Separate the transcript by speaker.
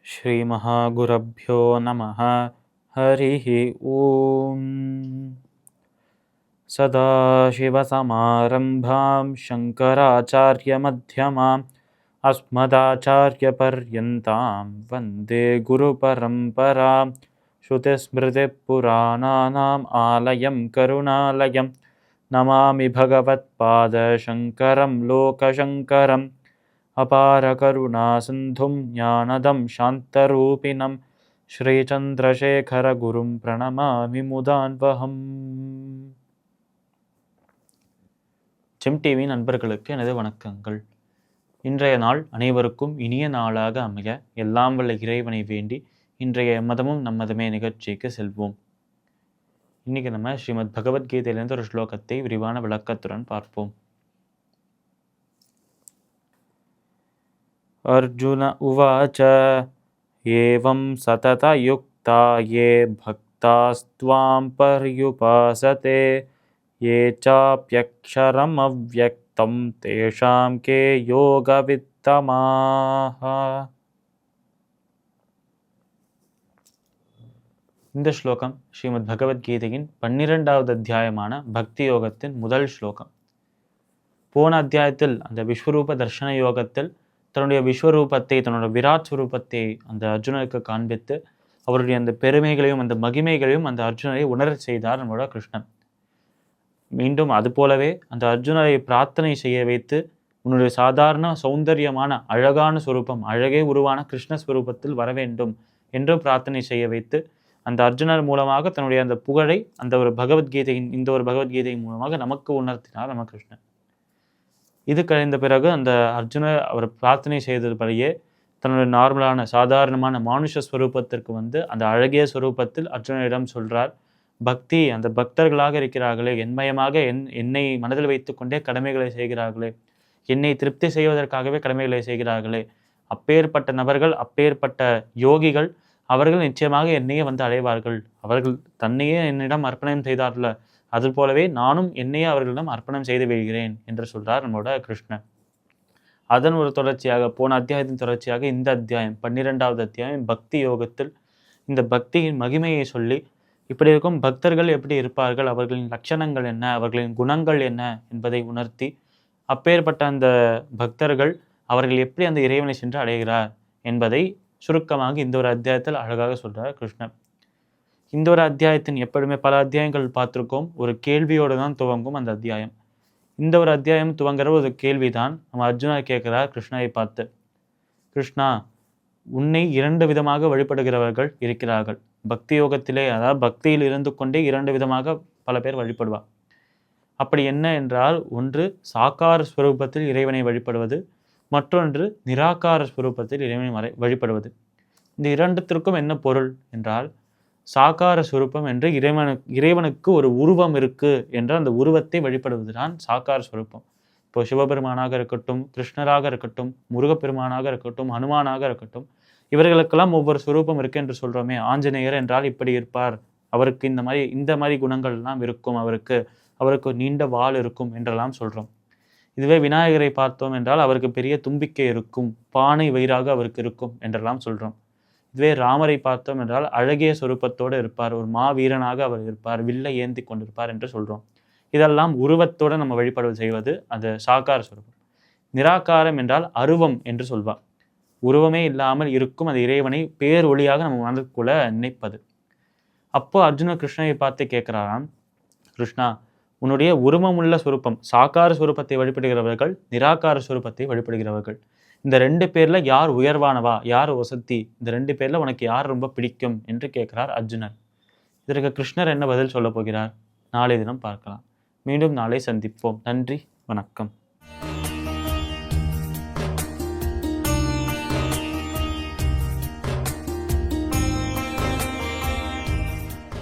Speaker 1: ஸ்ரீ மகாகுரப்யோ நமः. ஹரிः ஓம். சதாசிவசமாரம்பாம் சங்கராச்சார்யமத்யமாம் அஸ்மதாச்சார்யபர்யந்தாம் வந்தே குருபரம்பராம். ஸ்ருதிஸ்மிருதிப்புராணானாம் ஆலயம் கருணாலயம் நமாமி பகவத்பாதசங்கரம் லோகசங்கரம். அபார கருணா சிந்தும் ஞானதம் சாந்தரூபிணம் ஸ்ரீசந்திரசேகர குரும் பிரணமாமி முதான்வகம். ஜெம் டிவி நண்பர்களுக்கு எனது வணக்கங்கள். இன்றைய நாள் அனைவருக்கும் இனிய நாளாக அமைய எல்லாம் வல்ல இறைவனை வேண்டி இன்றைய மதமும் நம்மதமே நிகழ்ச்சிக்கு செல்வோம். இன்னைக்கு நம்ம ஸ்ரீமத் பகவத்கீதையிலிருந்து ஒரு ஸ்லோகத்தை விரிவான விளக்கத்துடன் பார்ப்போம். அர்ஜுன உவாச்ச ஏவம் சததயுக்தா யே பக்தாஸ்த்வாம் பர்யுபாசதே யே சாப்யக்ஷரம் அவ்யக்தம் தேஷாம் கே யோகவித்தமாஹ. இந்த ஸ்லோகம் ஸ்ரீமத் பகவத்கீதையின் 12வது அத்தியாயமான பக்தி யோகத்தின் முதல் ஸ்லோகம். போன அத்தியாயத்தில் அந்த விஸ்வரூப தர்ஷன யோகத்தில் தன்னுடைய விஸ்வரூபத்தை, தன்னோட விராட் ஸ்வரூபத்தை அந்த அர்ஜுனருக்கு காண்பித்து அவருடைய அந்த பெருமைகளையும் அந்த மகிமைகளையும் அந்த அர்ஜுனரை உணரச் செய்தார் நம்மளோட கிருஷ்ணன். மீண்டும் அது போலவே அந்த அர்ஜுனரை பிரார்த்தனை செய்ய வைத்து உன்னுடைய சாதாரண சௌந்தரியமான அழகான ஸ்வரூபம், அழகே உருவான கிருஷ்ணஸ்வரூபத்தில் வர வேண்டும் என்று பிரார்த்தனை செய்ய வைத்து அந்த அர்ஜுனர் மூலமாக தன்னுடைய அந்த புகழை அந்த ஒரு பகவத்கீதையின் இந்த ஒரு பகவத்கீதை மூலமாக நமக்கு உணர்த்தினார் நம்ம கிருஷ்ணன். இது கழிந்த பிறகு அந்த அர்ஜுனர் அவர் பிரார்த்தனை செய்ததுபடியே தன்னுடைய நார்மலான சாதாரணமான மானுஷ ஸ்வரூபத்திற்கு வந்து அந்த அழகிய ஸ்வரூபத்தில் அர்ஜுனரிடம் சொல்றார், பக்தி அந்த பக்தர்களாக இருக்கிறார்களே, என்மயமாக என்னை மனதில் வைத்து கொண்டே கடமைகளை செய்கிறார்களே, என்னை திருப்தி செய்வதற்காகவே கடமைகளை செய்கிறார்களே, அப்பேற்பட்ட நபர்கள், அப்பேற்பட்ட யோகிகள், அவர்கள் நிச்சயமாக என்னையே வந்து அடைவார்கள். அவர்கள் தன்னையே என்னிடம் அர்ப்பணம் செய்தார்கள, அது போலவே நானும் என்னையே அவர்களிடம் அர்ப்பணம் செய்து விடுகிறேன் என்று சொல்றார் நம்மளோட கிருஷ்ணன். அதன் ஒரு தொடர்ச்சியாக போன அத்தியாயத்தின் தொடர்ச்சியாக இந்த அத்தியாயம் 12வது அத்தியாயம் பக்தி யோகத்தில் இந்த பக்தியின் மகிமையை சொல்லி இப்படி இருக்கும் பக்தர்கள் எப்படி இருப்பார்கள், அவர்களின் லட்சணங்கள் என்ன, அவர்களின் குணங்கள் என்ன என்பதை உணர்த்தி அப்பேற்பட்ட அந்த பக்தர்கள் அவர்கள் எப்படி அந்த இறைவனை சென்று அடைகிறார் என்பதை சுருக்கமாக இந்த ஒரு அத்தியாயத்தில் அழகாக சொல்றார் கிருஷ்ணன். இந்த ஒரு அத்தியாயத்தின் எப்பொழுதுமே பல அத்தியாயங்கள் பார்த்துருக்கோம், ஒரு கேள்வியோடு தான் துவங்கும் அந்த அத்தியாயம். இந்த ஒரு அத்தியாயம் துவங்குற ஒரு கேள்விதான். நம்ம அர்ஜுனர் கேட்கிறார் கிருஷ்ணரை பார்த்து, கிருஷ்ணா, உன்னை 2 விதமாக வழிபடுகிறவர்கள் இருக்கிறார்கள். பக்தி யோகத்திலே, அதாவது பக்தியில் இருந்து கொண்டே 2 விதமாக பல பேர் வழிபடுவார். அப்படி என்ன என்றால், ஒன்று சாக்கார ஸ்வரூபத்தில் இறைவனை வழிபடுவது, மற்றொன்று நிராகார ஸ்வரூபத்தில் இறைவனை வழிபடுவது. இந்த 2த்திற்கும் என்ன பொருள் என்றால், சாக்கார ஸ்வரூபம் என்று இறைவனுக்கு ஒரு உருவம் இருக்கு என்ற அந்த உருவத்தை வழிபடுவதுதான் சாக்கார ஸ்வரூபம். இப்போ சிவபெருமானாக இருக்கட்டும், கிருஷ்ணராக இருக்கட்டும், முருகப்பெருமானாக இருக்கட்டும், ஹனுமானாக இருக்கட்டும், இவர்களுக்கெல்லாம் ஒவ்வொரு ஸ்வரூபம் இருக்கு என்று சொல்றோமே. ஆஞ்சநேயர் என்றால் இப்படி இருப்பார், அவருக்கு இந்த மாதிரி குணங்கள் எல்லாம் இருக்கும், அவருக்கு நீண்ட வாள் இருக்கும் என்றெல்லாம் சொல்றோம். இதுவே விநாயகரை பார்த்தோம் என்றால் அவருக்கு பெரிய தும்பிக்கை இருக்கும், பானை வயிறாக அவருக்கு இருக்கும் என்றெல்லாம் சொல்றோம். இதுவே ராமரை பார்த்தோம் என்றால் அழகிய சொரூபத்தோடு இருப்பார், ஒரு மாவீரனாக அவர் இருப்பார், வில்லை ஏந்தி கொண்டிருப்பார் என்று சொல்றோம். இதெல்லாம் உருவத்தோடு நம்ம வழிபாடு செய்வது அந்த சாக்கார சொரூபம். நிராகாரம் என்றால் அருவம் என்று சொல்வார், உருவமே இல்லாமல் இருக்கும் அந்த இறைவனை பேர் ஒளியாக நம்ம மனதுக்குள்ள நினைப்பது. அப்போ அர்ஜுன கிருஷ்ணரை பார்த்து கேட்கிறாராம், கிருஷ்ணா, உன்னுடைய உருவமுள்ள சுரூபம் சாக்கார சுரூபத்தை வழிபடுகிறவர்கள், நிராகார சுரூபத்தை வழிபடுகிறவர்கள், இந்த 2 பேர்ல யார் உயர்வானவா, யார் வசதி, இந்த 2 பேர்ல உனக்கு யார் ரொம்ப பிடிக்கும் என்று கேட்கிறார் அர்ஜுனர். இதற்கு கிருஷ்ணர் என்ன பதில் சொல்ல போகிறார், நாளை தினம் பார்க்கலாம். மீண்டும் நாளை சந்திப்போம். நன்றி, வணக்கம்.